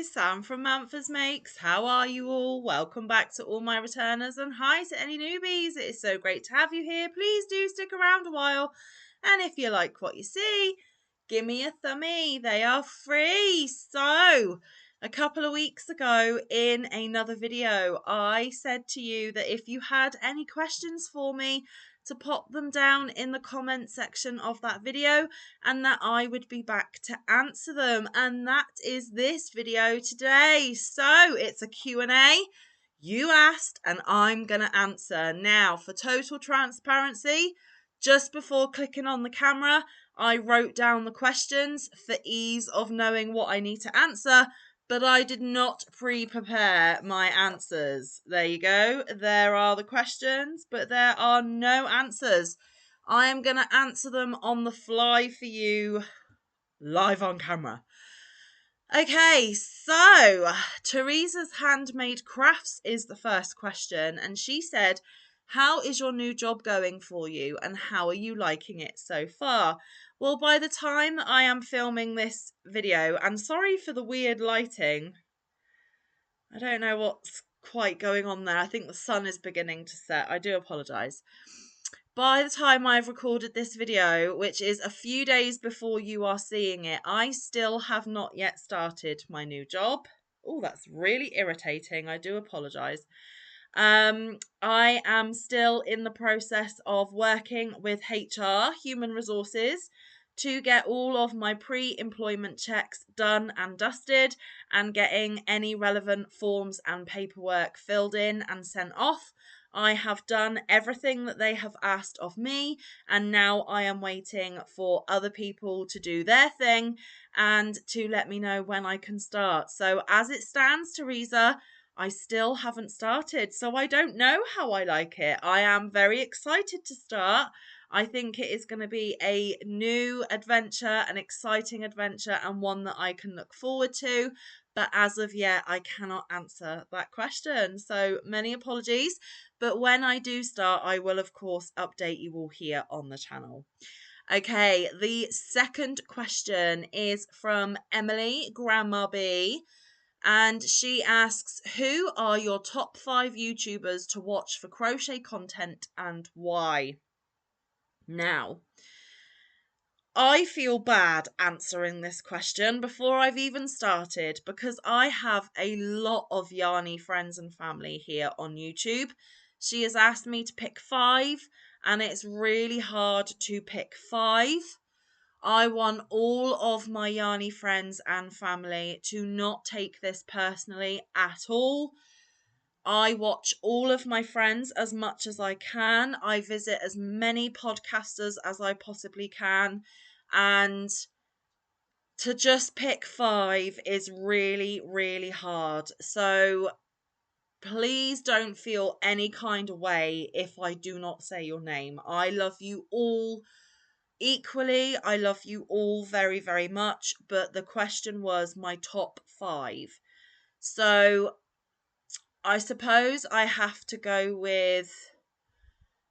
guys, Sam from Manfa's Makes. How are you all? Welcome back to all my returners, and hi to any newbies. It is so great to have you here. Please do stick around a while, and if you like what you see, give me a thumbie. They are free. So, a couple of weeks ago in another video, I said to you that if you had any questions for me, to pop them down in the comment section of that video, and that I would be back to answer them. And that is this video today. So it's a Q&A. You asked and I'm going to answer. Now, for total transparency, just before clicking on the camera, I wrote down the questions for ease of knowing what I need to answer, but I did not pre-prepare my answers. There you go. There are the questions, but there are no answers. I am going to answer them on the fly for you, live on camera. Okay, so Teresa's Handmade Crafts is the first question, and she said, how is your new job going for you, and how are you liking it so far? Well, by the time that I am filming this video, and sorry for the weird lighting, I don't know what's quite going on there. I think the sun is beginning to set. I do apologise. By the time I've recorded this video, which is a few days before you are seeing it, I still have not yet started my new job. Oh, that's really irritating. I do apologise. I am still in the process of working with HR, Human Resources, to get all of my pre-employment checks done and dusted, and getting any relevant forms and paperwork filled in and sent off. I have done everything that they have asked of me, and now I am waiting for other people to do their thing and to let me know when I can start. So as it stands, Teresa, I still haven't started, so I don't know how I like it. I am very excited to start. I think it is going to be a new adventure, an exciting adventure, and one that I can look forward to. But as of yet, I cannot answer that question. So many apologies. But when I do start, I will, of course, update you all here on the channel. Okay, the second question is from Emily Grandma B. And she asks, who are your top 5 YouTubers to watch for crochet content and why? Now, I feel bad answering this question before I've even started because I have a lot of Yarny friends and family here on YouTube. She has asked me to pick 5, and it's really hard to pick 5. I want all of my Yarny friends and family to not take this personally at all. I watch all of my friends as much as I can. I visit as many podcasters as I possibly can. And to just pick 5 is really, really hard. So please don't feel any kind of way if I do not say your name. I love you all equally. I love you all very, very much. But the question was my top 5. So I suppose I have to go with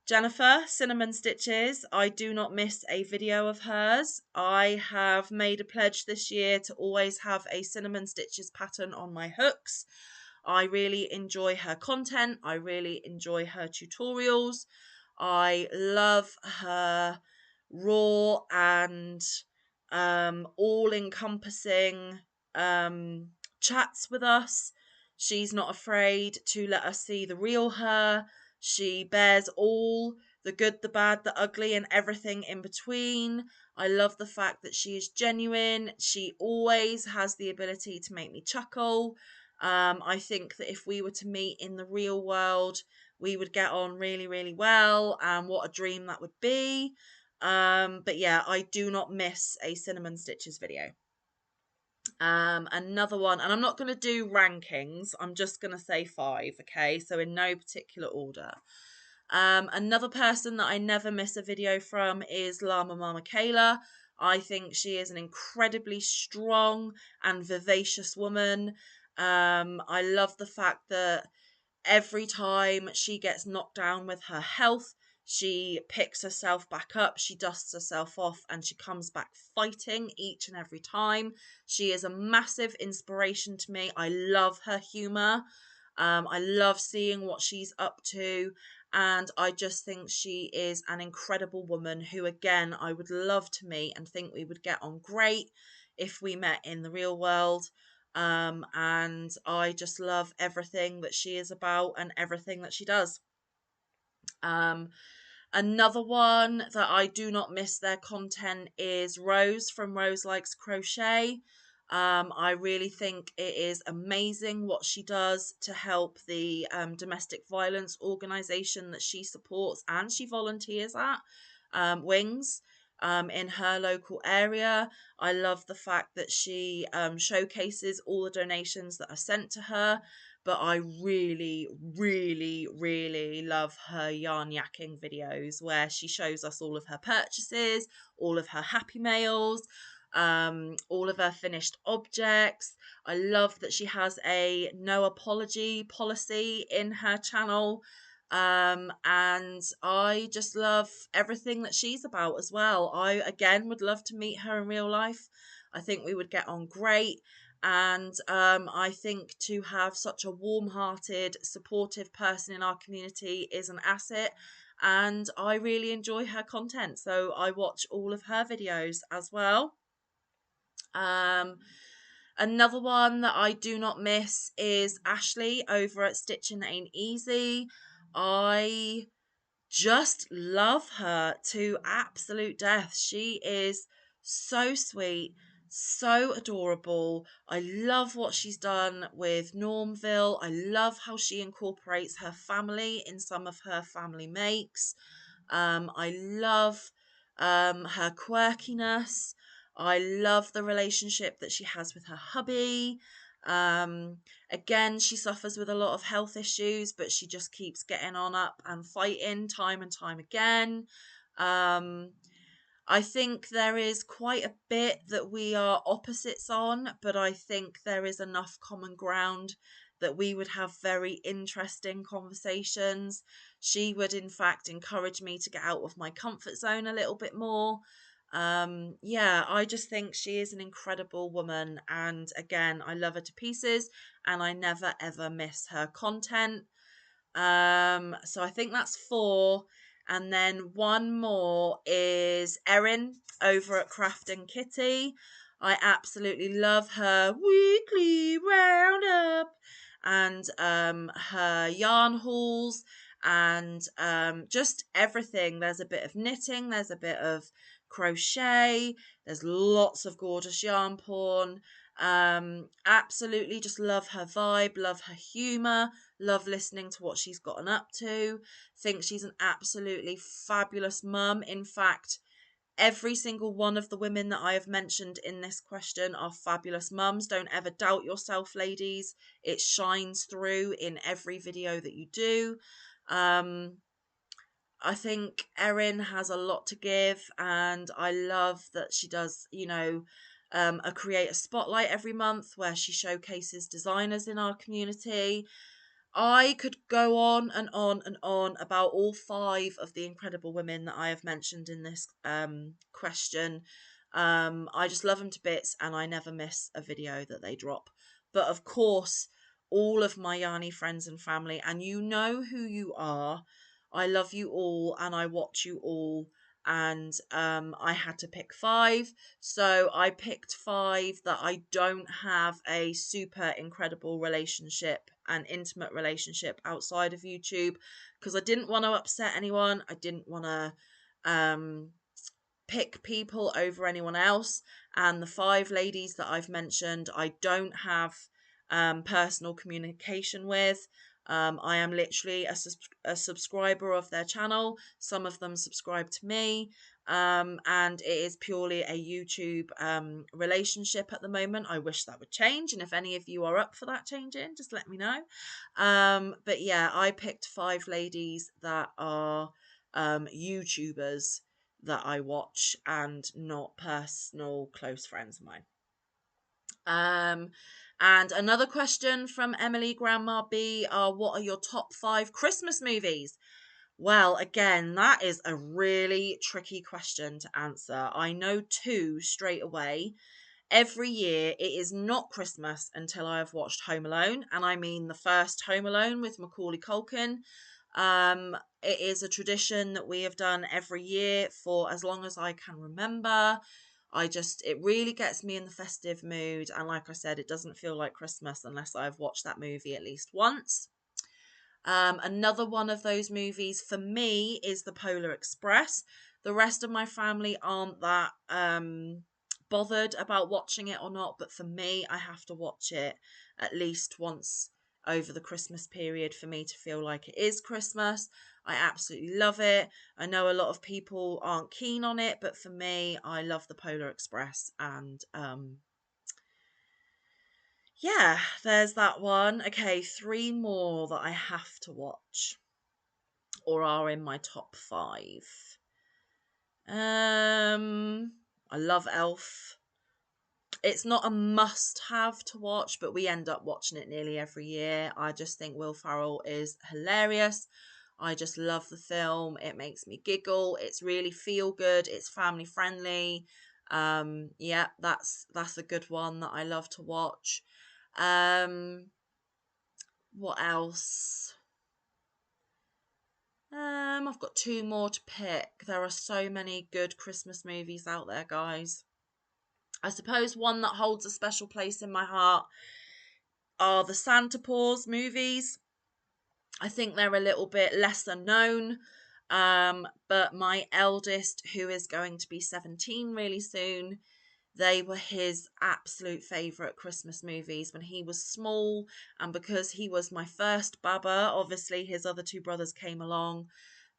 Jennifer, Cinnamon Stitches. I do not miss a video of hers. I have made a pledge this year to always have a Cinnamon Stitches pattern on my hooks. I really enjoy her content. I really enjoy her tutorials. I love her raw and all-encompassing chats with us. She's not afraid to let us see the real her. She bears all the good, the bad, the ugly, and everything in between. I love the fact that she is genuine. She always has the ability to make me chuckle. I think that if we were to meet in the real world, we would get on really, really well, and what a dream that would be. But yeah, I do not miss a Cinnamon Stitches video. Another one, and I'm not going to do rankings, I'm just going to say 5, okay, so in no particular order. Another person that I never miss a video from is Llama Mama Kayla. I think she is an incredibly strong and vivacious woman. I love the fact that every time she gets knocked down with her health, She picks herself back up, she dusts herself off, and she comes back fighting each and every time. She is a massive inspiration to me. I love her humour. I love seeing what she's up to, and I just think she is an incredible woman who, again, I would love to meet and think we would get on great if we met in the real world. And I just love everything that she is about and everything that she does. Um, Another one that I do not miss their content is Rose from Rose Likes Crochet. I really think it is amazing what she does to help the domestic violence organisation that she supports and she volunteers at, Wings, in her local area. I love the fact that she showcases all the donations that are sent to her, but I really, really, really love her yarn yakking videos where she shows us all of her purchases, all of her happy mails, all of her finished objects. I love that she has a no apology policy in her channel. And I just love everything that she's about as well. I, again, would love to meet her in real life. I think we would get on great. And I think to have such a warm-hearted, supportive person in our community is an asset. And I really enjoy her content, so I watch all of her videos as well. Another one that I do not miss is Ashley over at Stitching Ain't Easy. I just love her to absolute death. She is so sweet, so adorable. I love what she's done with Normville. I love how she incorporates her family in some of her family makes. I love her quirkiness. I love the relationship that she has with her hubby. Um, Again, she suffers with a lot of health issues, but she just keeps getting on up and fighting time and time again. Um, I think there is quite a bit that we are opposites on, but I think there is enough common ground that we would have very interesting conversations. She would, in fact, encourage me to get out of my comfort zone a little bit more. Yeah, I just think she is an incredible woman, and again, I love her to pieces, and I never ever miss her content. So I think that's four. And then one more is Erin over at Craft and Kitty. I absolutely love her weekly roundup and her yarn hauls and just everything. There's a bit of knitting, there's a bit of crochet, there's lots of gorgeous yarn porn. Absolutely just love her vibe, love her humour, love listening to what she's gotten up to. Think she's an absolutely fabulous mum. In fact, every single one of the women that I have mentioned in this question are fabulous mums. Don't ever doubt yourself, ladies. It shines through in every video that you do. I think Erin has a lot to give, and I love that she does, a creator spotlight every month where she showcases designers in our community. I could go on and on and on about all five of the incredible women that I have mentioned in this question. I just love them to bits, and I never miss a video that they drop. But of course, all of my Yarny friends and family, and you know who you are. I love you all, and I watch you all. And I had to pick five. So I picked five that I don't have a super incredible relationship, an intimate relationship outside of YouTube, because I didn't want to upset anyone. I didn't want to pick people over anyone else. And the five ladies that I've mentioned, I don't have personal communication with. I am literally a subscriber of their channel. Some of them subscribe to me. And it is purely a YouTube relationship at the moment. I wish that would change. And if any of you are up for that changing, just let me know. But yeah, I picked five ladies that are YouTubers that I watch and not personal close friends of mine. And another question from Emily Grandma B are what are your top five Christmas movies? Well, again, that is a really tricky question to answer. I know two straight away. Every year, it is not Christmas until I have watched Home Alone, and I mean the first Home Alone with Macaulay Culkin. It is a tradition that we have done every year for as long as I can remember. It really gets me in the festive mood, and like I said, it doesn't feel like Christmas unless I've watched that movie at least once. Another one of those movies for me is The Polar Express. The rest of my family aren't that bothered about watching it or not, but for me, I have to watch it at least once over the Christmas period for me to feel like it is Christmas. I absolutely love it. I know a lot of people aren't keen on it, but for me, I love The Polar Express, and yeah, there's that one. Okay, three more that I have to watch or are in my top five. I love Elf. It's not a must have to watch, but we end up watching it nearly every year. I just think Will Ferrell is hilarious. I just love the film. It makes me giggle. It's really feel good. It's family friendly. Yeah, that's a good one that I love to watch. Um, what else? I've got two more to pick. There are so many good Christmas movies out there, guys. I suppose one that holds a special place in my heart are the Santa Paws movies. I think they're a little bit lesser known. But my eldest, who is going to be 17 really soon, they were his absolute favourite Christmas movies when he was small. And because he was my first baba, obviously his other two brothers came along.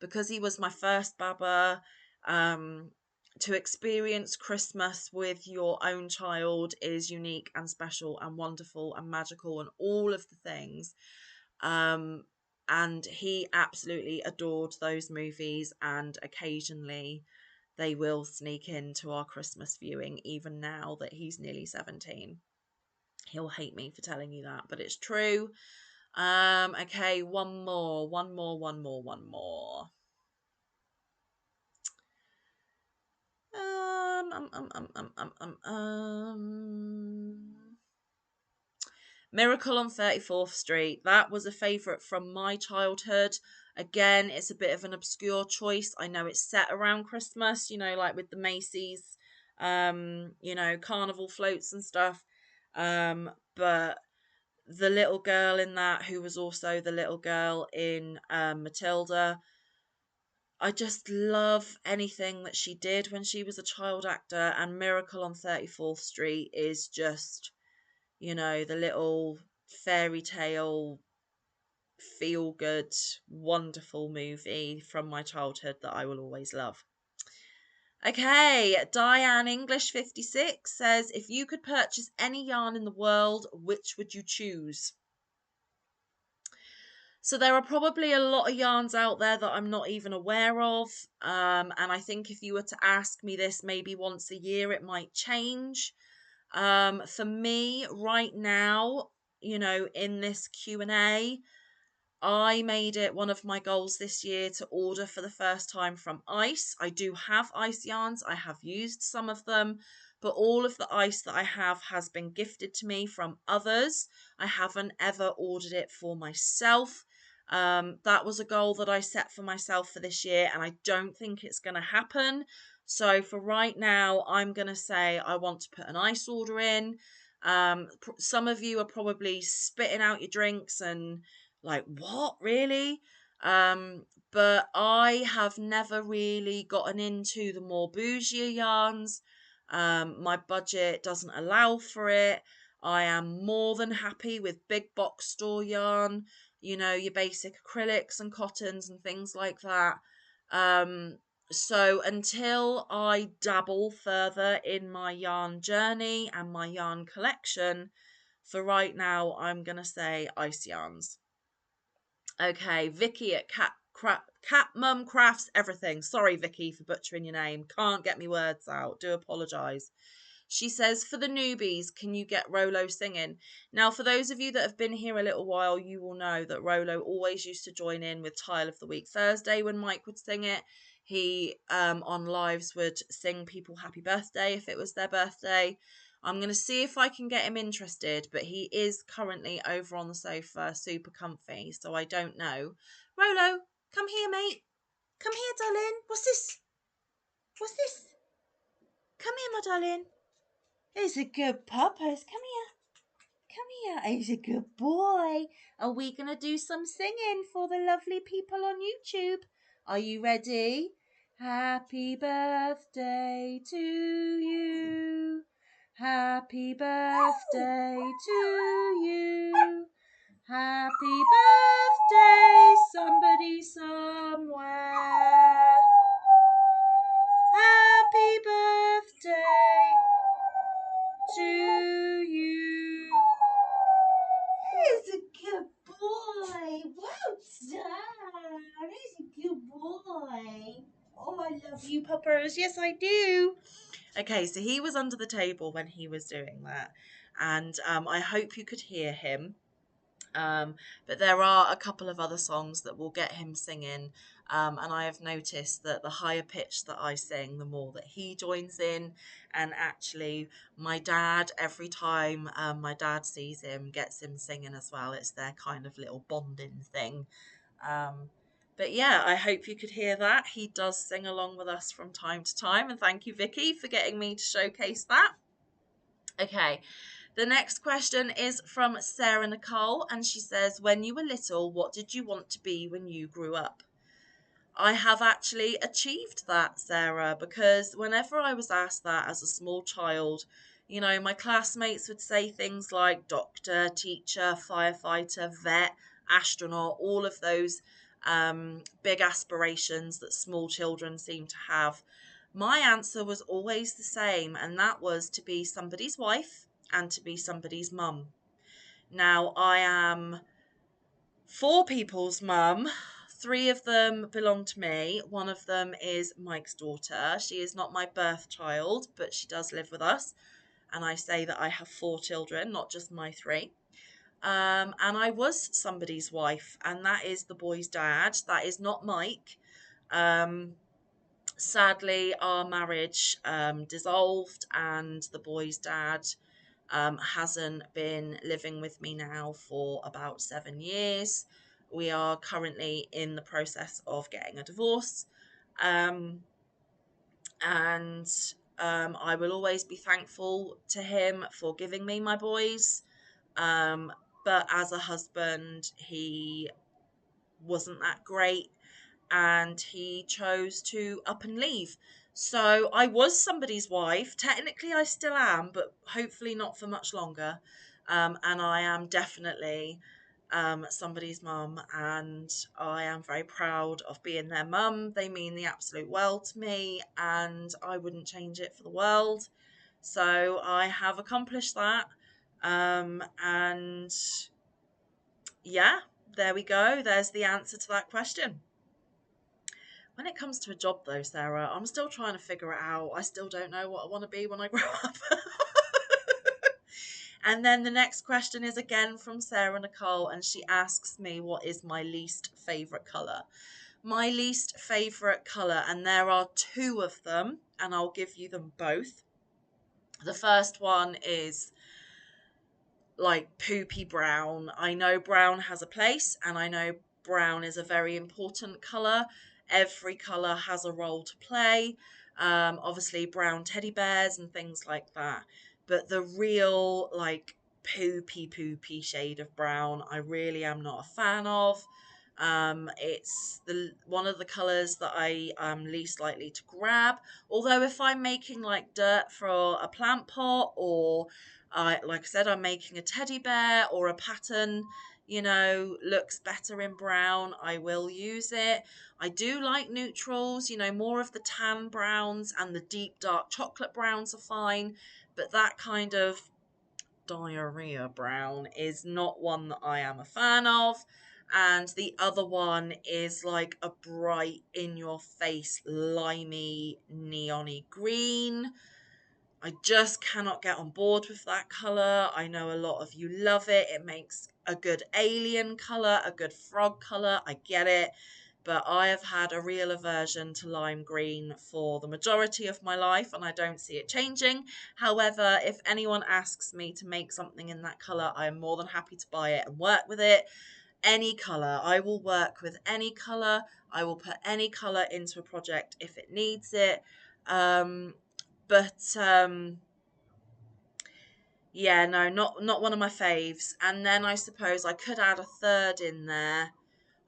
Because he was my first baba, to experience Christmas with your own child is unique and special and wonderful and magical and all of the things. Um, and he absolutely adored those movies, and occasionally they will sneak into our Christmas viewing, even now that he's nearly 17. He'll hate me for telling you that, but it's true. Okay, one more. Um, um, um, um, um, um, um, um. Miracle on 34th Street. That was a favourite from my childhood. Again, it's a bit of an obscure choice. I know it's set around Christmas, like with the Macy's, carnival floats and stuff. But the little girl in that, who was also the little girl in Matilda, I just love anything that she did when she was a child actor, and Miracle on 34th Street is just, the little fairy tale, feel good, wonderful movie from my childhood that I will always love. Okay, Diane English 56 says, if you could purchase any yarn in the world, which would you choose? So there are probably a lot of yarns out there that I'm not even aware of. And I think if you were to ask me this maybe once a year, it might change. For me right now, in this Q&A, I made it one of my goals this year to order for the first time from Ice. I do have Ice yarns. I have used some of them, but all of the Ice that I have has been gifted to me from others. I haven't ever ordered it for myself. That was a goal that I set for myself for this year, and I don't think it's going to happen. So for right now, I'm going to say I want to put an Ice order in. Some of you are probably spitting out your drinks and like, what, really? But I have never really gotten into the more bougie yarns. My budget doesn't allow for it. I am more than happy with big box store yarn, your basic acrylics and cottons and things like that. So until I dabble further in my yarn journey and my yarn collection, for right now, I'm going to say Ice Yarns. Okay, Vicky at Cat Mum Crafts Everything. Sorry, Vicky, for butchering your name. Can't get me words out. Do apologise. She says, for the newbies, can you get Rolo singing? Now, for those of you that have been here a little while, you will know that Rolo always used to join in with Tile of the Week Thursday when Mike would sing it. He, on lives, would sing people happy birthday if it was their birthday. I'm going to see if I can get him interested, but he is currently over on the sofa, super comfy, so I don't know. Rolo, come here, mate. Come here, darling. What's this? What's this? Come here, my darling. He's a good puppers. Come here. Come here. He's a good boy. Are we going to do some singing for the lovely people on YouTube? Are you ready? Happy birthday to you. Happy birthday to you. Happy birthday, somebody somewhere. Happy birthday to you. He's a good boy. Well done. He's a good boy. Oh, I love you, puppers. Yes, I do. Okay, so he was under the table when he was doing that. And I hope you could hear him. But there are a couple of other songs that will get him singing. And I have noticed that the higher pitch that I sing, the more that he joins in. And actually, my dad, every time my dad sees him, gets him singing as well. It's their kind of little bonding thing. But yeah, I hope you could hear that. He does sing along with us from time to time. And thank you, Vicky, for getting me to showcase that. Okay. The next question is from Sarah Nicole, and she says, when you were little, what did you want to be when you grew up? I have actually achieved that, Sarah, because whenever I was asked that as a small child, you know, my classmates would say things like doctor, teacher, firefighter, vet, astronaut, all of those big aspirations that small children seem to have. My answer was always the same, and that was to be somebody's wife and to be somebody's mum. Now, I am 4 people's mum. 3 of them belong to me. One of them is Mike's daughter. She is not my birth child, but she does live with us. And I say that I have 4 children, not just my 3. And I was somebody's wife, and that is the boy's dad. That is not Mike. Sadly, our marriage dissolved, and the boy's dad hasn't been living with me now for about 7 years. We are currently in the process of getting a divorce. And I will always be thankful to him for giving me my boys. But as a husband, he wasn't that great, and he chose to up and leave. So I was somebody's wife. Technically, I still am, but hopefully not for much longer. And I am definitely somebody's mum, and I am very proud of being their mum. They mean the absolute world to me, and I wouldn't change it for the world. So I have accomplished that. And yeah, there we go. There's the answer to that question. When it comes to a job, though, Sarah, I'm still trying to figure it out. I still don't know what I want to be when I grow up. And then the next question is again from Sarah Nicole, and she asks me, what is my least favourite colour? My least favourite colour, and there are 2 of them, and I'll give you them both. The first one is like poopy brown. I know brown has a place, and I know brown is a very important colour. Every colour has a role to play. Obviously brown teddy bears and things like that. But the real like poopy shade of brown, I really am not a fan of. It's the one of the colours that I am least likely to grab. Although if I'm making like dirt for a plant pot, or like I said, I'm making a teddy bear or a pattern, you know, looks better in brown, I will use it. I do like neutrals, you know, more of the tan browns and the deep dark chocolate browns are fine, but that kind of diarrhea brown is not one that I am a fan of. And the other one is like a bright in your face limey neony green. I just cannot get on board with that colour. I know a lot of you love it. It makes a good alien colour, a good frog colour. I get it. But I have had a real aversion to lime green for the majority of my life, and I don't see it changing. However, if anyone asks me to make something in that colour, I am more than happy to buy it and work with it. Any colour. I will work with any colour. I will put any colour into a project if it needs it. But yeah, no, not one of my faves. And then I suppose I could add a third in there.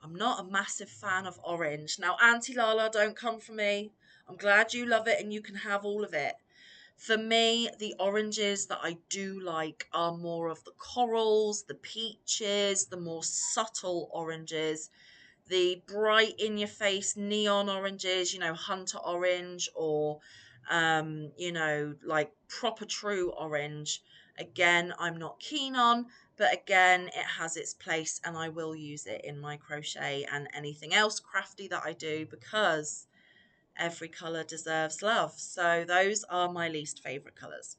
I'm not a massive fan of orange. Now, Auntie Lala, don't come for me. I'm glad you love it and you can have all of it. For me, the oranges that I do like are more of the corals, the peaches, the more subtle oranges, the bright in your face neon oranges, hunter orange, or like proper true orange. Again, I'm not keen on, but again, it has its place and I will use it in my crochet and anything else crafty that I do, because every colour deserves love. So those are my least favourite colours.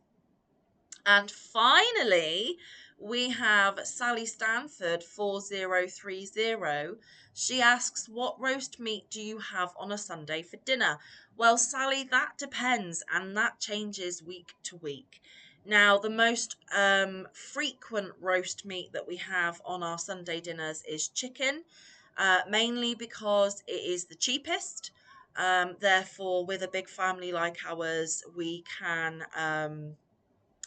And finally, we have Sally Stanford 4030. She asks, what roast meat do you have on a Sunday for dinner? Well, Sally, that depends, and that changes week to week. Now, the most frequent roast meat that we have on our Sunday dinners is chicken, mainly because it is the cheapest. Therefore, with a big family like ours, we can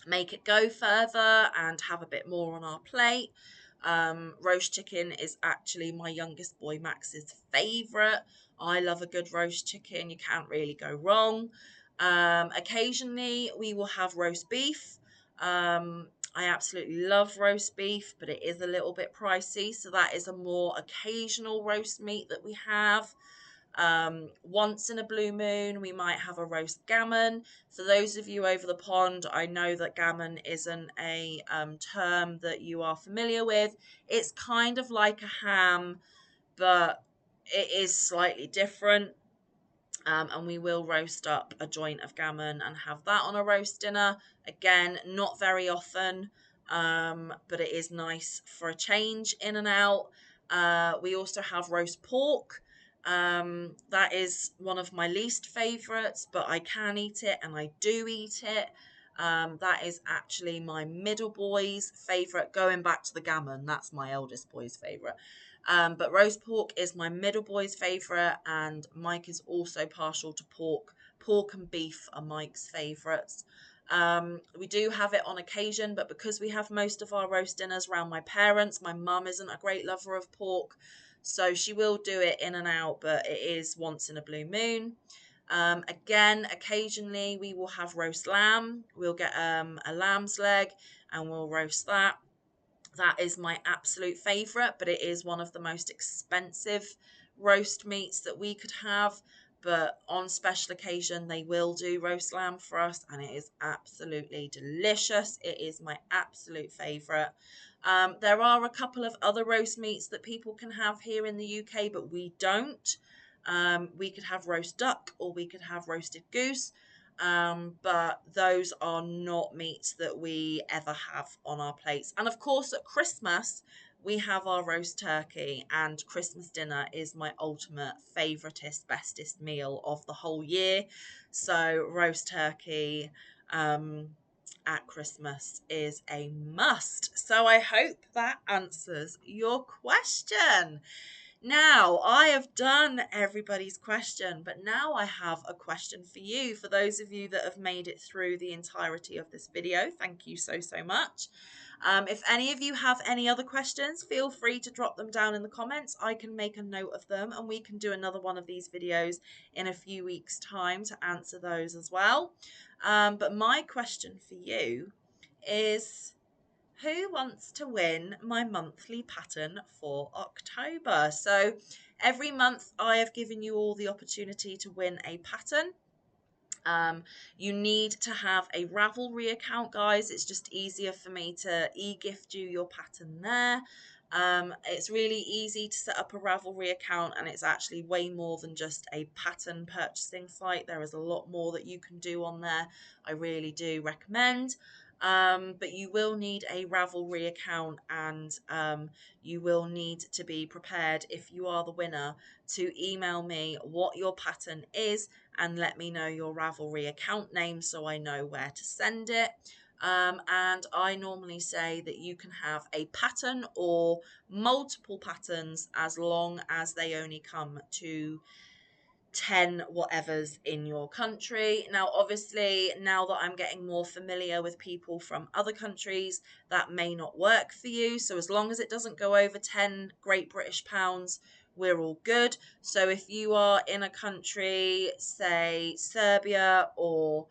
make it go further and have a bit more on our plate. Roast chicken is actually my youngest boy Max's favourite. I love a good roast chicken. You can't really go wrong. Occasionally we will have roast beef. I absolutely love roast beef, but it is a little bit pricey, so that is a more occasional roast meat that we have. Once in a blue moon, we might have a roast gammon. For those of you over the pond, I know that gammon isn't a term that you are familiar with. It's kind of like a ham, but it is slightly different. And we will roast up a joint of gammon and have that on a roast dinner. Again, not very often, but it is nice for a change in and out. We also have roast pork. That is one of my least favourites, but I can eat it and I do eat it. That is actually my middle boy's favourite. Going back to the gammon, that's my eldest boy's favourite. But roast pork is my middle boy's favourite, and Mike is also partial to pork. Pork and beef are Mike's favourites. We do have it on occasion, but because we have most of our roast dinners around my parents, my mum isn't a great lover of pork, so she will do it in and out, but it is once in a blue moon. Again, occasionally we will have roast lamb. We'll get a lamb's leg and we'll roast that. That is my absolute favourite, but it is one of the most expensive roast meats that we could have. But on special occasion, they will do roast lamb for us, and it is absolutely delicious. It is my absolute favourite. There are a couple of other roast meats that people can have here in the UK, but we don't. We could have roast duck or we could have roasted goose. But those are not meats that we ever have on our plates. And of course, at Christmas, we have our roast turkey, and Christmas dinner is my ultimate favoritist, bestest meal of the whole year. So roast turkey at Christmas is a must. So I hope that answers your question. Now, I have done everybody's question, but now I have a question for you. For those of you that have made it through the entirety of this video, thank you so, so much. If any of you have any other questions, feel free to drop them down in the comments. I can make a note of them and we can do another one of these videos in a few weeks' time to answer those as well. But my question for you is, who wants to win my monthly pattern for October? So every month I have given you all the opportunity to win a pattern. You need to have a Ravelry account, guys. It's just easier for me to e-gift you your pattern there. It's really easy to set up a Ravelry account, and it's actually way more than just a pattern purchasing site. There is a lot more that you can do on there. I really do recommend. But you will need a Ravelry account, and you will need to be prepared, if you are the winner, to email me what your pattern is and let me know your Ravelry account name so I know where to send it. And I normally say that you can have a pattern or multiple patterns as long as they only come to 10 whatevers in your country. Now, obviously, now that I'm getting more familiar with people from other countries, that may not work for you. So as long as it doesn't go over 10 Great British pounds, we're all good. So if you are in a country, say Serbia or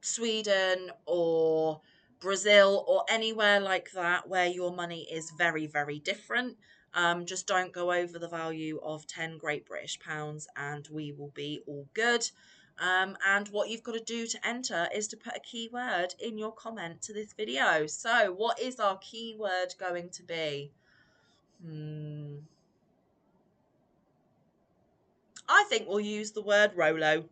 Sweden or Brazil or anywhere like that where your money is very, very different, just don't go over the value of 10 Great British pounds and we will be all good. And what you've got to do to enter is to put a keyword in your comment to this video. So what is our keyword going to be? I think we'll use the word Rolo.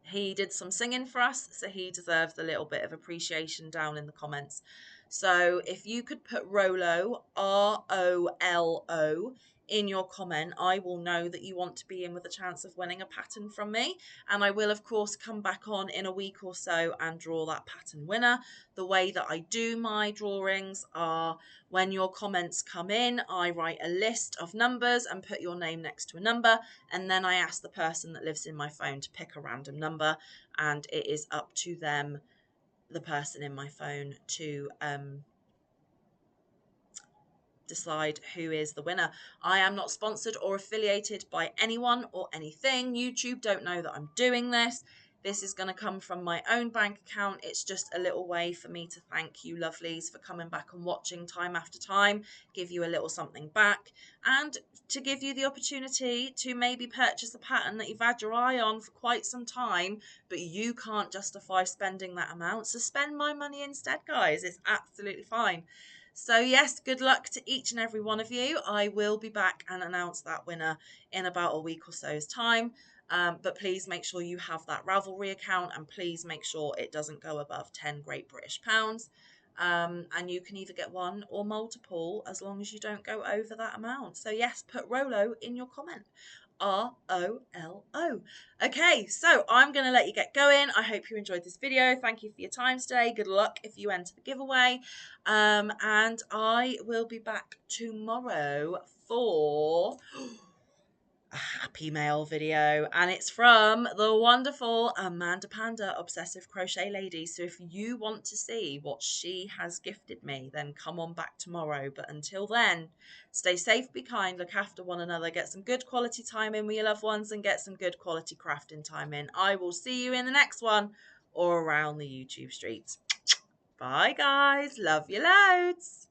He did some singing for us, so he deserves a little bit of appreciation down in the comments. So if you could put Rolo, Rolo, in your comment, I will know that you want to be in with a chance of winning a pattern from me. And I will, of course, come back on in a week or so and draw that pattern winner. The way that I do my drawings are when your comments come in, I write a list of numbers and put your name next to a number. And then I ask the person that lives in my phone to pick a random number. And it is up to them, the person in my phone, to decide who is the winner. I am not sponsored or affiliated by anyone or anything. YouTube don't know that I'm doing this. This is going to come from my own bank account. It's just a little way for me to thank you lovelies for coming back and watching time after time, give you a little something back, and to give you the opportunity to maybe purchase a pattern that you've had your eye on for quite some time, but you can't justify spending that amount. So spend my money instead, guys. It's absolutely fine. So yes, good luck to each and every one of you. I will be back and announce that winner in about a week or so's time. But please make sure you have that Ravelry account, and please make sure it doesn't go above 10 Great British pounds. And you can either get one or multiple as long as you don't go over that amount. So yes, put Rolo in your comment. Rolo. Okay, so I'm going to let you get going. I hope you enjoyed this video. Thank you for your time today. Good luck if you enter the giveaway. And I will be back tomorrow for a happy mail video, and it's from the wonderful Amanda Panda Obsessive Crochet Lady. So if you want to see what she has gifted me, then come on back tomorrow. But until then, stay safe, be kind, look after one another, get some good quality time in with your loved ones, and get some good quality crafting time in. I will see you in the next one or around the YouTube streets. Bye guys, love you loads.